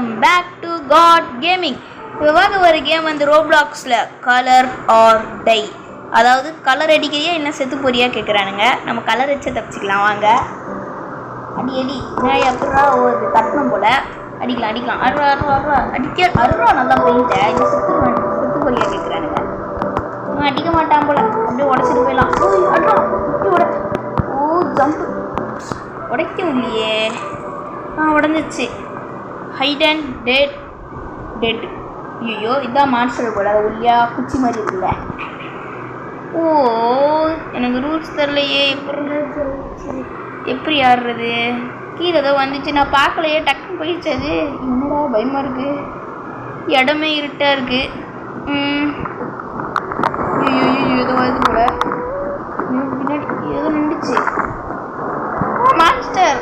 Welcome back to God gaming. இப்போ வாங்க ஒரு கேம் வந்து ரோப்ளாக்ஸில் கலர் ஆர் டை, அதாவது கலர் அடிக்கிறியா என்ன செத்து போறியா கேட்குறானுங்க. நம்ம கலர் வச்சு தப்பிச்சிக்கலாம் வாங்க. அடி எப்படா ஒரு தட்டணும் போல் அடிக்கலாம் அடிக்கலாம் அருவா அருவா அருவா அருவா நல்லா போயிட்ட. இந்த செத்து போறியா கேட்குறானுங்க. அடிக்க மாட்டான் போல், அப்படியே உடச்சிட்டு போயிடலாம். ஜம்பு உடைக்க இல்லையே. உடஞ்சிச்சு. Hide and dead. ஐயோ இதான் மான்ஸ்டர் போல, ஒல்லியா குச்சி மாதிரி இருக்குல்ல. ஓ எனக்கு ரூல்ஸ் தெரிலையே. எப்படி ஆடுறது? கீழே ஏதோ வந்துச்சு, நான் பார்க்கலையே, டக்குன்னு போயிடுச்சு. அது என்னடா பயமாக இருக்குது, இடமே இருட்டாக இருக்குது. ஐயோ ஏதோ வருது போல, பின்னாடி ஏதோ நின்றுச்சு. மான்ஸ்டர்,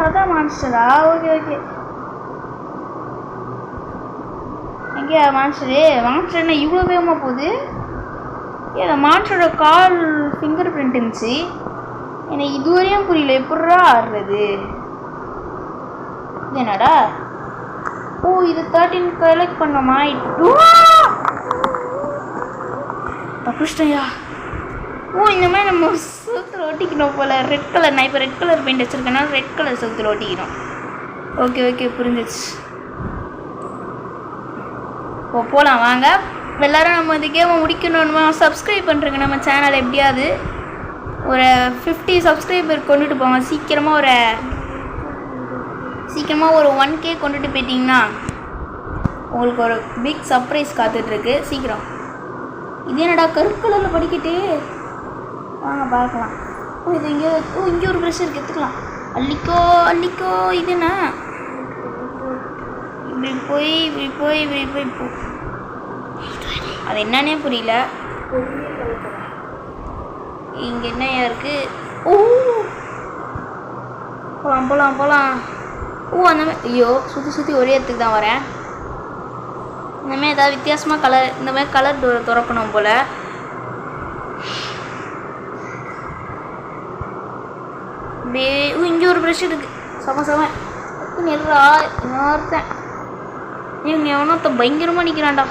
அதான் மான்ஸ்டரா? ஓகே எங்கேயா மான்ஸ்டர் என்ன இவ்வளோ வேகமாக போகுது? ஏன் மான்ஸ்டரோட கால் ஃபிங்கர் பிரிண்ட் இருந்துச்சு, எனக்கு இதுவரையும் புரியல. எப்படா ஆடுறது? இது என்னடா? ஓ இது 13 கலெக்ட் பண்ணோமா? தப்பிச்சிட்டயா? ஓ இந்த மாதிரி நம்ம செவுத்துல ஒட்டிக்கணும் போல். ரெட் கலர், நான் இப்போ ரெட் கலர் பெயிண்ட் வச்சுருக்கேன்னா ரெட் கலர் செவுத்துல ஒட்டிக்கணும். ஓகே புரிஞ்சிச்சு. ஓ போகலாம் வாங்க எல்லோரும். நம்ம இந்த கேமை முடிக்கணும்னா சப்ஸ்கிரைப் பண்ணுறேங்க நம்ம சேனல். எப்படியாவது ஒரு 50 சப்ஸ்கிரைபர் கொண்டுட்டு போங்க. சீக்கிரமாக ஒரு 1K கொண்டுட்டு போயிட்டிங்கன்னா உங்களுக்கு ஒரு பிக் சர்ப்ரைஸ் காத்துட்ருக்கு. சீக்கிரம். இது என்னடா கருப்பு கலரில் படிக்கிட்டு? வாங்க பார்க்கலாம். இது இங்கே ஒரு ப்ரெஷ் இருக்குது, எடுத்துக்கலாம். அள்ளிக்கோ. இது என்ன? இப்படி போய் போ. அது என்னன்னே புரியல. இங்கே என்னையா இருக்குது? ஓ போகலாம். ஓ அந்த மாதிரி. ஐயோ சுற்றி ஒரே இடத்துக்கு தான் வரேன். இந்தமாதிரி ஏதாவது வித்தியாசமாக கலர், இந்த மாதிரி கலர் டோரை திறக்கணும் போல். அப்படியே இங்கே ஒரு ப்ரெஷ் இருக்குது. செம நெருடா இன்னொருத்தன். இவங்க எவனொருத்த பயங்கரமாக நிற்கிறான்டா.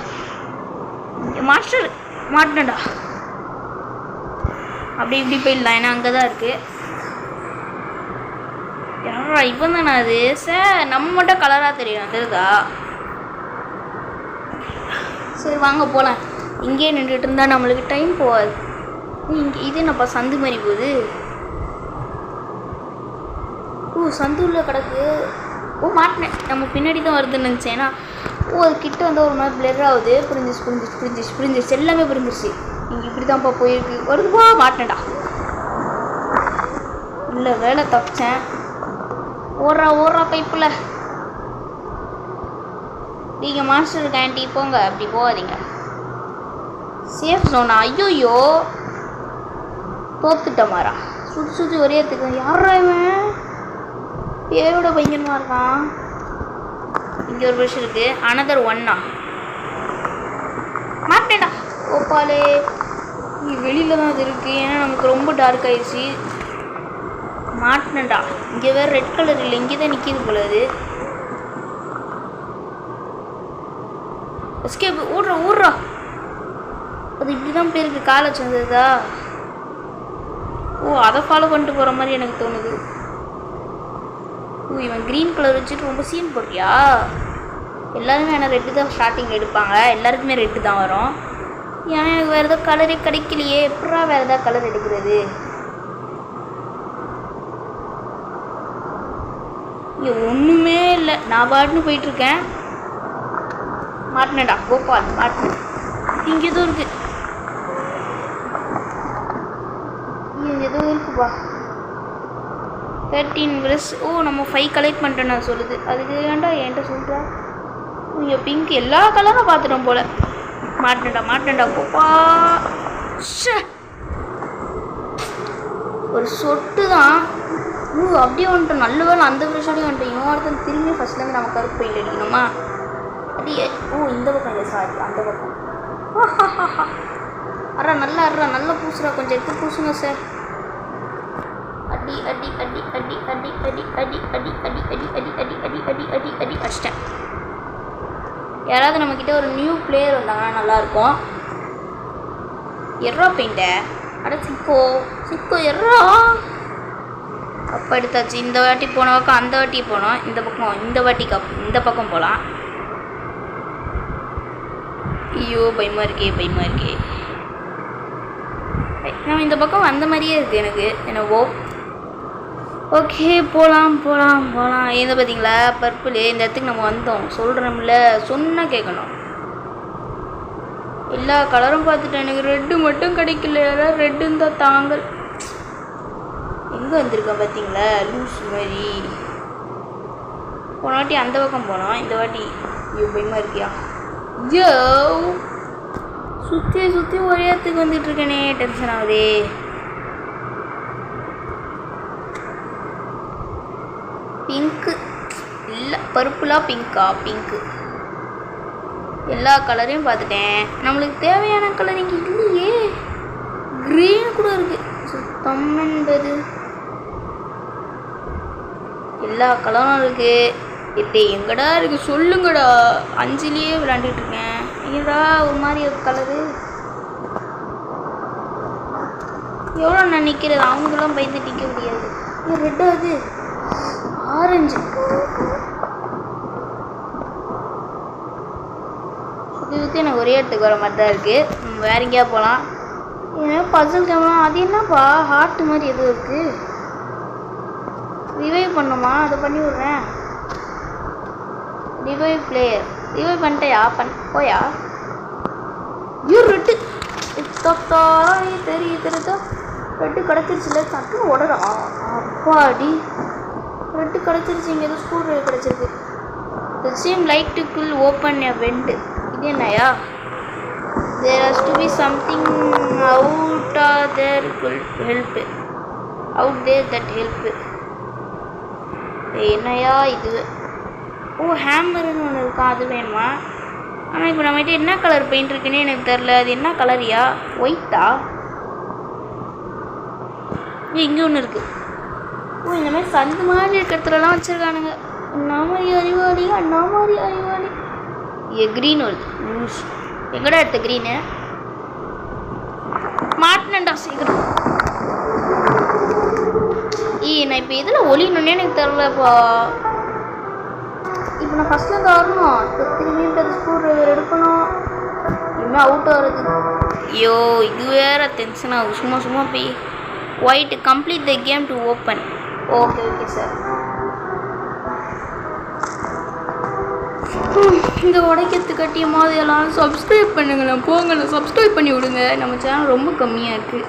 மாஸ்டர் மாட்டினடா. இப்படி போயிடலாம், ஏன்னா அங்கே தான் இருக்குது. யாரா இவன் தானே அது? சார் நம்ம மட்டும் கலராக தெரியும் தெரியுதா? சரி வாங்க போகலாம். இங்கேயே நின்றுட்டு இருந்தால் நம்மளுக்கு டைம் போகாது. இங்கே இது என்னப்பா சந்து மாதிரி போகுது? சந்து உள்ள கிடக்கு. மாட்டினேன். நம்ம பின்னாடி தான் வருதுன்னு நினச்சேன். ஏன்னா அது கிட்ட வந்து ஒரு மாதிரி பிளர் ஆகுது. புரிஞ்சிச்சு எல்லாமே புரிஞ்சிருச்சு. இங்கே இப்படி தான்ப்பா போயிருக்கு. வருதுப்பா, மாட்டினடா. இல்லை வேலை தப்பிச்சேன். ஓடுறா பைப்பில். நீங்கள் மாஸ்டர் கேண்டி போங்க, அப்படி போகாதீங்க. சேஃப் ஜோனா? ஐயோ தோத்துட்ட மாறா. சுற்றி ஒரே இடத்துக்கு. யாரா இவன்? பேரோட பயங்கரமாக இருக்கான். இங்கே ஒரு ப்ரெஷ் இருக்குது. அனதர் ஒன்னா மாட்டேடா. ஓப்பாலே வெளியில் தான் அது இருக்குது. ஏன்னா நமக்கு ரொம்ப டார்க் ஆயிடுச்சு. மாட்டினடா. இங்கே வேறு ரெட் கலர் இல்லை, இங்கே தான் நிற்கிது போல. அது எஸ்கேப். ஊடுறா. அது இப்படி தான் போயிருக்கு. காலை வச்சுருந்ததா? அதை ஃபாலோ பண்ணிட்டு போகிற மாதிரி எனக்கு தோணுது. இவன் க்ரீன் கலர் வச்சுட்டு ரொம்ப சீன் போடுறியா? எல்லாருமே ஆனால் ரெட்டு தான் ஸ்டார்டிங்கில் எடுப்பாங்க. எல்லாருக்குமே ரெட்டு தான் வரும். ஏன்னா எனக்கு வேறு எதாவது கலரே கிடைக்கலையே. எப்படா வேறு எதாவது கலர் எடுக்கிறது? இங்கே ஒன்றுமே இல்லை. நான் பாட்டுன்னு போயிட்டுருக்கேன். மாட்டினடா கோபால், மாட்டினேன். இங்கே எதுவும் இருக்குது. இங்கே எதுவும் இருக்குப்பா. 13 ப்ரெஷ். நம்ம 5 கலெக்ட் பண்ணிட்டோம் நான் சொல்லுது. அதுக்கு வேண்டாம் என்கிட்ட சொல்கிறா. இங்கே பிங்க் எல்லா கலரும் பார்த்துட்டோம் போல். மாட்டினடா கோப்பா. ஒரு சொட்டு தான். அப்படியே வந்துட்டோம். நல்ல வேலை அந்த ப்ரெஷ்ஷோடய வந்துட்டோம். இன்னொருத்தன் திரும்பி ஃபஸ்ட்லேருந்து நம்ம கருப்பு பெயிண்ட் அடிக்கணுமா? அப்படியே இந்த பக்கம் இல்லை, சாரி அந்த பக்கம். நல்லா பூசுறா. கொஞ்சம் எடுத்து பூசுங்க சார். அடி அடி அடி அடி அடி அடி அடி அடி அடி அடி அடி அடி அடி அடி அடி அடி அடிச்சிட்டேன். யாராவது நம்மக்கிட்ட ஒரு நியூ பிளேயர் வந்தாங்கன்னா நல்லாயிருக்கும். எர்ரா பெயிண்ட அட சிக்கோ எர்ரா. அப்போ எடுத்தாச்சு. இந்த வாட்டி போன பக்கம் அந்த வாட்டி போனோம். இந்த பக்கம் இந்த வாட்டிக்கு இந்த பக்கம் போகலாம். ஐயோ பயமாக இருக்கே. நான் இந்த பக்கம் வந்த மாதிரியே இருக்குது எனக்கு என்னவோ. ஓகே போகலாம். ஏதோ பார்த்தீங்களா பர்பிள் இந்த இடத்துக்கு நம்ம வந்தோம். சொல்கிறோம்ல சொன்னால் கேட்கணும். எல்லா கலரும் பார்த்துட்டேன். எனக்கு ரெட்டு மட்டும் கிடைக்கல. யாராவது ரெட்டு இருந்தால் தாங்கள். எங்கே வந்திருக்கேன் பார்த்தீங்களா லூஸ் மாதிரி. போன வாட்டி அந்த பக்கம் போனோம். இந்த வாட்டி ஐயோ பயமாக இருக்கியா. ஐயோ சுற்றி ஒரே இடத்துக்கு வந்துட்டுருக்கேனே. டென்ஷன் ஆகுதே. பிங்க்கு இல்லை பர்பிளா பிங்க்கு. எல்லா கலரையும் பார்த்துட்டேன். நம்மளுக்கு தேவையான கலர் இங்கே இல்லையே. க்ரீன் கூட இருக்குது. சுத்தம் என்பது எல்லா கலரும் இருக்குது. இப்போ எங்கடா இருக்குது சொல்லுங்கடா. 5லேயே விளாண்டுட்டு இருக்கேன். ஏடா ஒரு மாதிரி ஒரு கலரு. எவ்வளோ நான் நிற்கிறது. அவங்களாம் பயந்து நிற்க முடியாது. ரெட்டா அது ஆரஞ்சு. சுற்றி எனக்கு ஒரே இடத்துக்கு வர மாதிரி தான் இருக்குது. வேற எங்கேயா போகலாம். ஏன்னா பசில் கேமரா அது என்னப்பா ஹார்ட் மாதிரி எதுவும் இருக்குது. ரிவைவ் பண்ணுமா? அதை பண்ணி விட்றேன். ரிவைவ் பிளேயர் ரிவைவ் பண்ணிட்டேயா போயா. ஐயோ ரெட்டு தெரியுதா. ரெட்டு கிடச்சிருச்சுல சட்டுன்னு உடறா. அப்பாடி ரெட்டு கிடச்சிருச்சு. இங்கே ஏதோ ஸ்க்ரூ ட்ரைவர் கிடச்சிருக்கு. The same light could open a vent. இது என்னையா. There has to be something out there could help. Out there that help. என்னையா இது. ஹேமர்னு ஒன்று இருக்கா. அது வேணுமா? ஆனால் இப்போ நம்மகிட்ட என்ன கலர் பெயிண்ட் இருக்குன்னு எனக்கு தெரில. அது என்ன கலரியா? ஒயிட்டா? இங்கே ஒன்று இருக்குது. இந்த மாதிரி சந்து மாதிரி இருக்கிறதுலலாம் வச்சுருக்கானுங்க. அண்ணா மாதிரி அறிவாளி. க்ரீன் வருது. எங்கடா எடுத்த க்ரீனு மாட்டினண்டா சீக்கிரம். நான் இப்போ இதில் ஒளியணுன்னே எனக்கு தெரிலப்பா. இப்போ நான் ஃபஸ்ட்லேருந்து வரணும். இப்போ திரும்பி ஸ்கூல் எடுக்கணும். இனிமேல் அவுட் ஆகிறது. ஐயோ இது வேறு டென்ஷன் ஆகும். சும்மா போய் white complete the came to open. Okay sir. இந்த உடைக்கிறது கட்டிய மாதிரி எல்லாம் சப்ஸ்கிரைப் பண்ணுங்களேன். போங்களேன் சப்ஸ்கிரைப் பண்ணி விடுங்க. நம்ம சேனல் ரொம்ப கம்மியாக இருக்குது.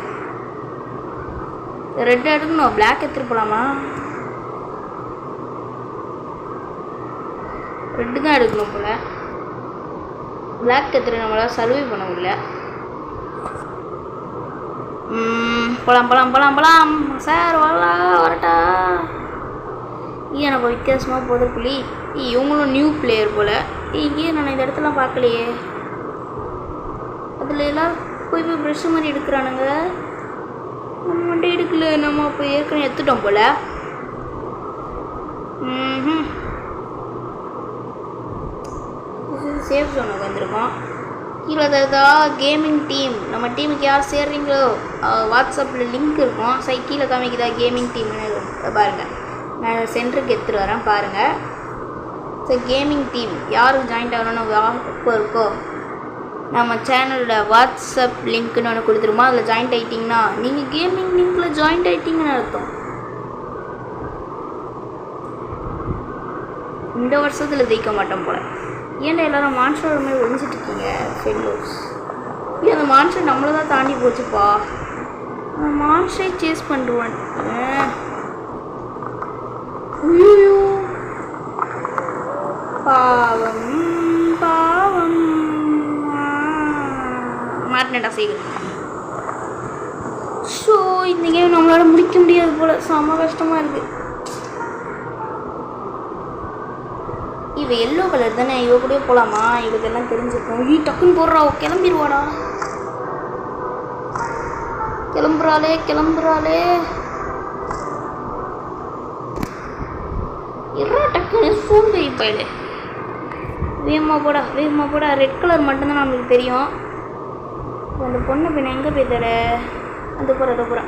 ரெட் எடுக்கணும். பிளாக் எடுத்துகிட்டு போகலாமா? ரெட்டு தான் எடுக்கணும் போல். பிளாக் எடுத்துகிட்டு நம்மளால் சர்வை பண்ண முடியல. போகலாம் சார். வரட்டா. எனக்கு வித்தியாசமாக போகுது புள்ளி. இவங்களும் நியூ பிளேயர் போல். இங்கேயே நான் இந்த இடத்துல பார்க்கலையே. அதில் எல்லாம் போய் ப்ரெஷ் மாதிரி எடுக்கிறானுங்க. நம்ம மட்டும் எடுக்கல. நம்ம அப்போ ஏற்கனவே எடுத்துட்டோம் போல். சேஃப் ஜோனுக்கு வந்திருக்கோம். கீழே தருதா கேமிங் டீம். நம்ம டீமுக்கு யார் சேர்றீங்களோ வாட்ஸ்அப்பில் லிங்க் இருக்கும். கீழே காமிக்குதா கேமிங் டீம்னு பாருங்கள். நான் சென்டருக்கு எடுத்துகிட்டு வரேன் பாருங்கள். கேமிங் டீம் யாரும் ஜாயின்ட் ஆகணும்னு எப்போ இருக்கோ நம்ம சேனலோட வாட்ஸ்அப் லிங்க்னு ஒன்று கொடுத்துருமா. அதில் ஜாயின்ட் ஆகிட்டிங்கன்னா நீங்கள் கேமிங் லிங்க்கில் ஜாயின்ட் ஆகிட்டிங்கன்னு அர்த்தம். இந்த வருஷத்தில் ஜெயிக்க மாட்டோம் போல். ஏன்டா எல்லோரும் மான்ஸ்டர் மாதிரி ஒழிஞ்சிட்ருக்கீங்க ஃபெல்லோஸ். இல்லை அந்த மான்ஸ்டர் நம்மளை தான் தாண்டி போச்சுப்பா. அந்த மான்ஸ்டரை சேஸ் பண்ணுவான். ஐயோ பாவம் மாட்டினடா சீக்கிரம். ஸோ இந்த கேம் நம்மளால் முடிக்க முடியாது போல். செம்ம கஷ்டமாக இருக்குது. இவ எல்லோ கலர் தானே. இவ கூட போகலாமா? இவளுக்கு எல்லாம் தெரிஞ்சிருக்கும். டக்குன்னு போடுறா. கிளம்பிடுவாடா. கிளம்புறாளே. இரா டக்குன்னு சூழ்கை பயில வேகமாக போடா ரெட் கலர் மட்டும்தான் நம்மளுக்கு தெரியும். அந்த பொண்ணை பின்ன எங்கே போய் தர அந்த போகிறா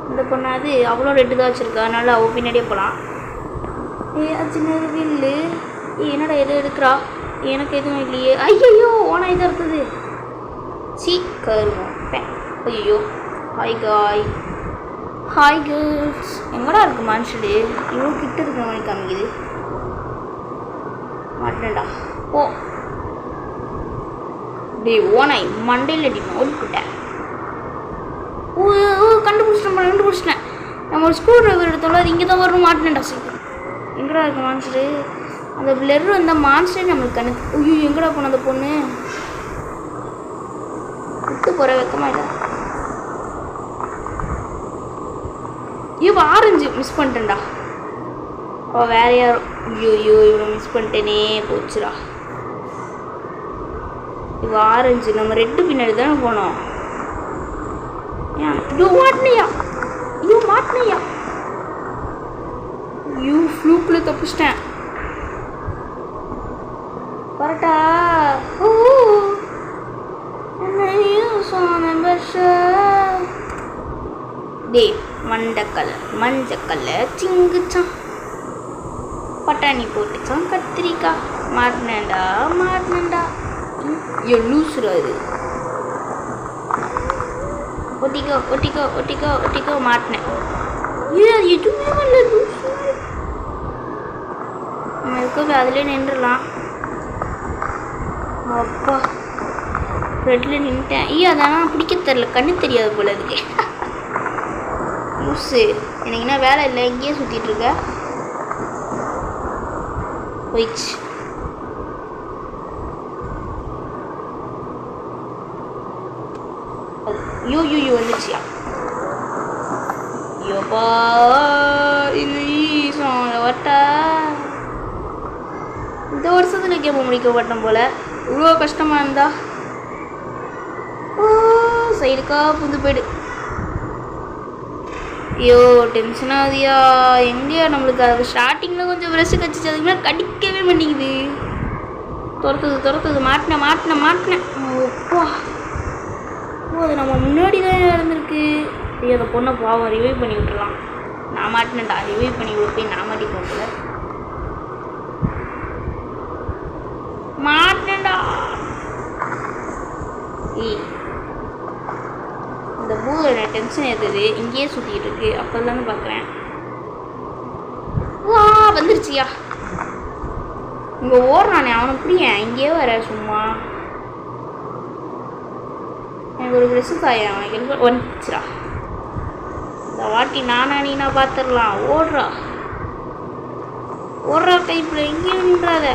அந்த பொண்ணாது அவ்வளோ ரெட்டு தான் வச்சுருக்கா. அதனால அவள் பின்னாடியே போகலாம். சின்ன வில்லு என்னடா எதுவும் எடுக்கிறா எனக்கு எதுவும் இல்லையே. ஐயோ ஓனா இதாக இருக்குது. சீ கருவோம். ஐயோ ஹாய் கேர்ள்ஸ் எங்கடா இருக்கு மனுஷடு இவ்வளோ கிட்ட இருக்கிற மாதிரி காமிக்குது. மாட்டேன்டா ஓ டே ஓனாய் மண்டையில் அடி ஓடிக்கிட்டேன். ஓ கண்டுபிடிச்சிட்டேன். நம்ம ஒரு ஸ்க்ரூ ட்ரைவர் எடுத்தோம்ல அது இங்கே தான் வரும். மாட்டினேன்டா சீக்கிரம். எங்கடா இருக்கு மான்ஸ்டரு அந்த பிளர் அந்த மான்ஸ்டர் நம்மளுக்கு கணக்கு. ஐயோ எங்கடா போன அந்த பொண்ணு விட்டு போகிற வெக்கமா இல்லை. இவ ஆரஞ்சு மிஸ் பண்ணிட்டேன்டா. அவள் வேற யாரும். ஐயோ இவனை மிஸ் பண்ணிட்டேனே போச்சுடா. இவ ஆரஞ்சு நம்ம ரெட்டு பின்னாடி தானே போனோம். மாட்டினையா ஃப்ளூக்கில் தப்பிச்சிட்டேன். கரெக்டா டே மஞ்சக்கல்ல சிங்குச்சான் பட்டாணி போட்டுச்சான் கத்திரிக்காய். மாட்டினேன்டா லூசுறாரு. ஒட்டிக்கோ மாட்டினேன். எதுவுமே வரல லூசு. நம்ம இருக்கவே அதிலே நின்றுலாம். அப்பா ரெட்டில் நின்றுட்டேன். அதெல்லாம் பிடிக்க தெரில கண்ணு தெரியாது போல இருக்கு. லூஸு எனக்கு என்ன வேலை இல்லை இங்கேயே சுற்றிட்டு இருக்க போயிடுச்சு. யூ வந்துச்சியா யோப்பா வட்டா இந்த வருஷத்துல கேட்ப முடிக்கப்பட்டோம் போல. இவ்வளோ கஷ்டமாக இருந்தா சைடுக்கா புந்து போயிடு. ஐயோ டென்ஷன் ஆகுதியா. எங்கேயா நம்மளுக்கு அது ஸ்டார்டிங்கில் கொஞ்சம் ப்ரெஷ்ஷு கச்சிச்சு அதுக்குமே கடிக்கவே மாட்டேங்குது. துரத்துது மாட்டினேன். ஓப்பா அது நம்ம முன்னாடி தான் இருந்திருக்கு. அந்த பொண்ணை பாவம் ரிவைவ் பண்ணி விட்டுலாம். நான் மாட்டினேன்டா ரிவைவ் பண்ணி விட்டு நான் மாட்டிப்போம் போல. மாட்டினேன்டா. இந்த பூவில் என்ன டென்ஷன் ஏற்றுது. இங்கேயே சுற்றிக்கிட்டு இருக்கு. அப்போதானே பார்க்குறேன். வந்துருச்சியா இங்கே ஓடுறானே அவனை புரியேன். இங்கேயே வர சும்மா எனக்கு ஒரு ட்ரெஸ்ஸு தாயா அவனுக்கு வந்துச்சுடா. இந்த வாட்டி நீனா பார்த்துடலாம். ஓடுறா டைப்பில் எங்கேயும் நின்றாத.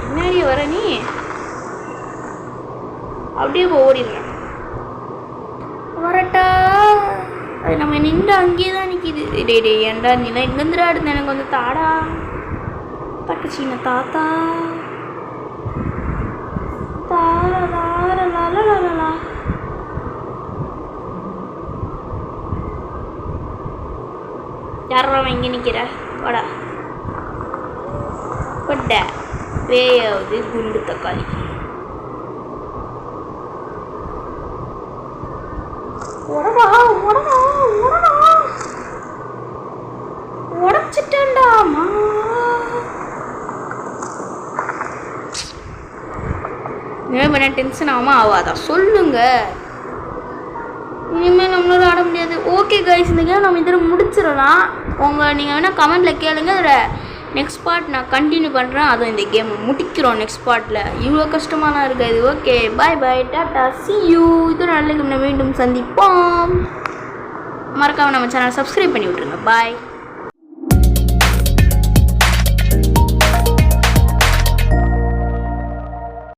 முன்னாடியே வர நீ அப்படியே ஓடிடுறேன். வரட்டா அது நம்ம நின்று அங்கேயே தான் நிற்கிது. டே ஏன்டா நீலாம் எங்கேருந்துடா எடுத்து எனக்கு வந்து தாடா தக்கச்சின்ன தாத்தா தாரா யாரா இங்கே நிற்கிற வாடா பட்ட வேயாவது குண்டு தக்காளி. உடச்சிட்டேன்டாமா. இனிமேல் பண்ண டென்ஷன் ஆகாதா சொல்லுங்க. இனிமேல் நம்மளால ஆட முடியாது. ஓகே கைஸ் இந்த கேம் நம்ம இதில் முடிச்சிடலாம். நீங்கள் வேணால் கமெண்ட்டில் கேளுங்க. அதில் நெக்ஸ்ட் பார்ட் நான் கண்டினியூ பண்ணுறேன். அதுவும் இந்த கேம் முடிக்கிறோம் நெக்ஸ்ட் பார்ட்டில். இவ்வளோ கஷ்டமாலாம் இருக்காது. Okay bye tata see you. இது நல்ல கேம் மீண்டும் சந்திப்போம். மறக்காமல் நம்ம சேனலை சப்ஸ்கிரைப் பண்ணி விட்ருங்க. பாய்.